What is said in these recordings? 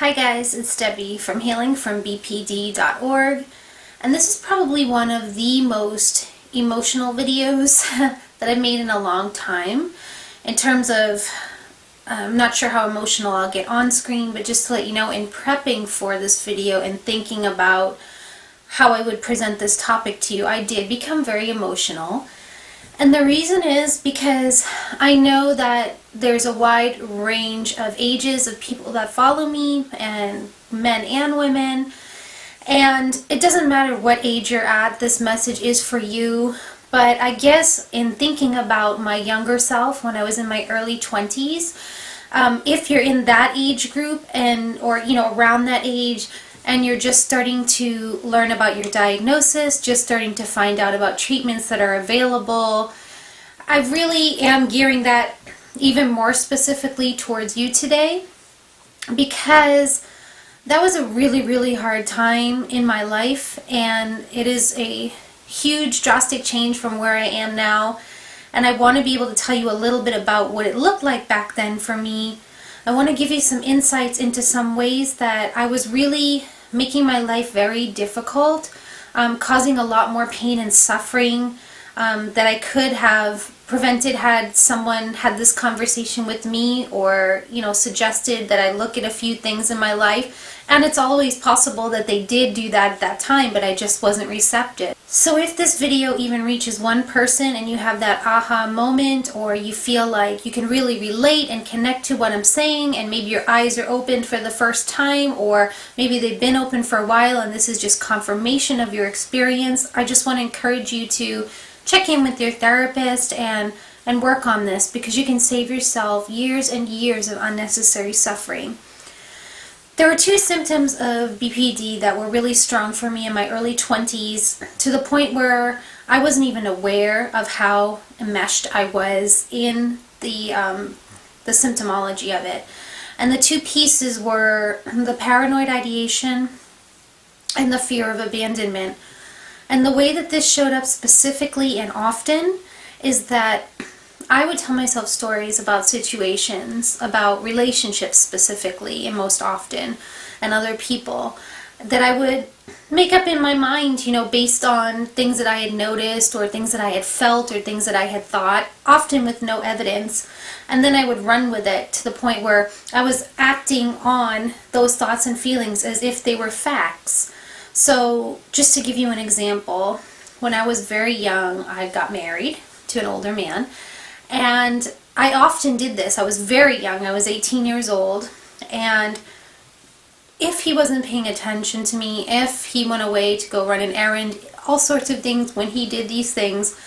Hi guys, it's Debbie from Healing from BPD.org, and this is probably one of the most emotional videos that I've made in a long time. In terms of, I'm not sure how emotional I'll get on screen, but just to let you know, in prepping for this video and thinking about how I would present this topic to you, I did become very emotional. And the reason is because I know that there's a wide range of ages of people that follow me, and men and women, and it doesn't matter what age you're at, this message is for you. But I guess in thinking about my younger self when I was in my early 20s, if you're in that age group or around that age, and you're just starting to learn about your diagnosis, just starting to find out about treatments that are available, I really am gearing that even more specifically towards you today, because that was a really, really hard time in my life, and it is a huge, drastic change from where I am now, and I want to be able to tell you a little bit about what it looked like back then for me. I want to give you some insights into some ways that I was really making my life very difficult, causing a lot more pain and suffering that I could have prevented had someone had this conversation with me, or suggested that I look at a few things in my life. And it's always possible that they did do that at that time, but I just wasn't receptive. So if this video even reaches one person and you have that aha moment, or you feel like you can really relate and connect to what I'm saying, and maybe your eyes are opened for the first time, or maybe they've been open for a while and this is just confirmation of your experience, I just want to encourage you to check in with your therapist and work on this, because you can save yourself years and years of unnecessary suffering. There were two symptoms of BPD that were really strong for me in my early 20s, to the point where I wasn't even aware of how enmeshed I was in the symptomology of it. And the two pieces were the paranoid ideation and the fear of abandonment. And the way that this showed up specifically and often is that I would tell myself stories about situations, about relationships specifically, and most often, and other people, that I would make up in my mind, based on things that I had noticed, or things that I had felt, or things that I had thought, often with no evidence. And then I would run with it to the point where I was acting on those thoughts and feelings as if they were facts. So just to give you an example, when I was very young, I got married to an older man. And I often did this. I was very young. I was 18 years old. And if he wasn't paying attention to me, if he went away to go run an errand, all sorts of things, when he did these things,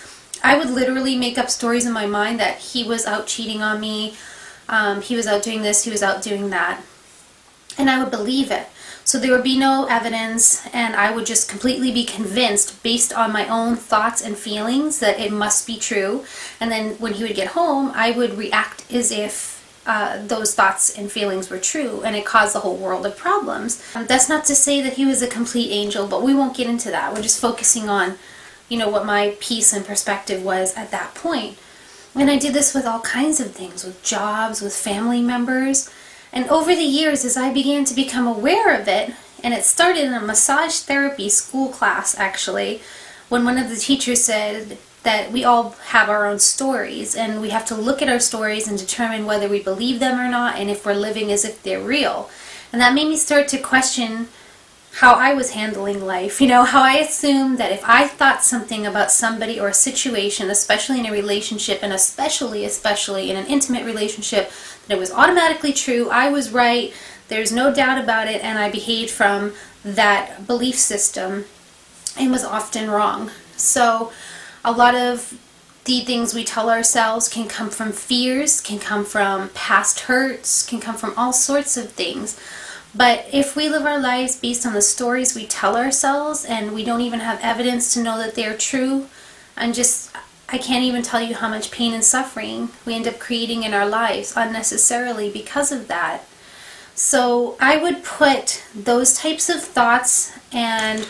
I would literally make up stories in my mind that he was out cheating on me, he was out doing this, he was out doing that. And I would believe it. So there would be no evidence, and I would just completely be convinced based on my own thoughts and feelings that it must be true. And then when he would get home, I would react as if those thoughts and feelings were true, and it caused a whole world of problems. That's not to say that he was a complete angel, but we won't get into that. We're just focusing on, what my peace and perspective was at that point. And I did this with all kinds of things, with jobs, with family members. And over the years, as I began to become aware of it, and it started in a massage therapy school class actually, when one of the teachers said that we all have our own stories, and we have to look at our stories and determine whether we believe them or not, and if we're living as if they're real. And that made me start to question how I was handling life. How I assumed that if I thought something about somebody or a situation, especially in a relationship, and especially in an intimate relationship, that it was automatically true, I was right, there's no doubt about it, and I behaved from that belief system and was often wrong. So a lot of the things we tell ourselves can come from fears, can come from past hurts, can come from all sorts of things. But if we live our lives based on the stories we tell ourselves, and we don't even have evidence to know that they're true, I can't even tell you how much pain and suffering we end up creating in our lives unnecessarily because of that. So I would put those types of thoughts and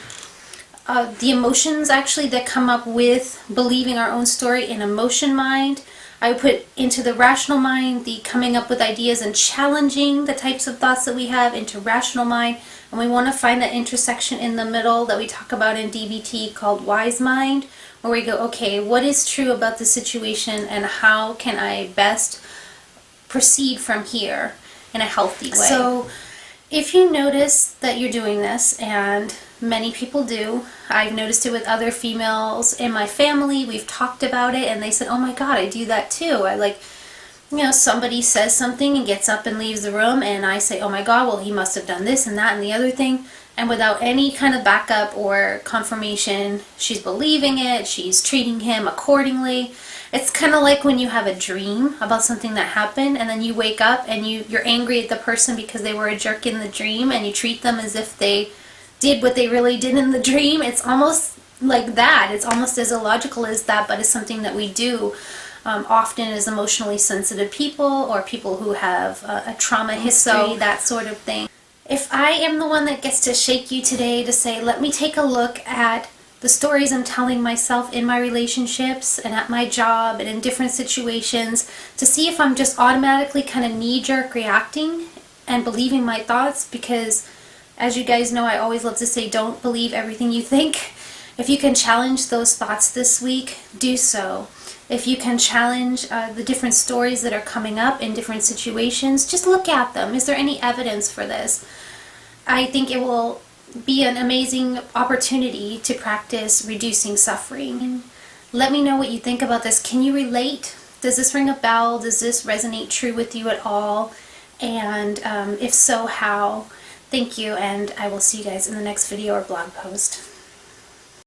the emotions actually that come up with believing our own story in emotion mind. I would put into the rational mind the coming up with ideas and challenging the types of thoughts that we have into rational mind. And we want to find that intersection in the middle that we talk about in DBT called wise mind, where we go, okay, what is true about the situation and how can I best proceed from here in a healthy way? So if you notice that you're doing this, and many people do, I've noticed it with other females in my family, we've talked about it and they said, oh my god, I do that too. I like, you know, somebody says something and gets up and leaves the room and I say, oh my god, well he must have done this and that and the other thing, and without any kind of backup or confirmation, she's believing it, she's treating him accordingly. It's kind of like when you have a dream about something that happened and then you wake up and you're angry at the person because they were a jerk in the dream and you treat them as if they did what they really did in the dream. It's almost like that. It's almost as illogical as that, but it's something that we do often as emotionally sensitive people or people who have a trauma history, that sort of thing. If I am the one that gets to shake you today to say, let me take a look at the stories I'm telling myself in my relationships and at my job and in different situations to see if I'm just automatically kind of knee-jerk reacting and believing my thoughts, because as you guys know, I always love to say don't believe everything you think. If you can challenge those thoughts this week, do so. If you can challenge the different stories that are coming up in different situations, just look at them. Is there any evidence for this? I think it will be an amazing opportunity to practice reducing suffering. Let me know what you think about this. Can you relate? Does this ring a bell? Does this resonate true with you at all? And if so, how? Thank you, and I will see you guys in the next video or blog post.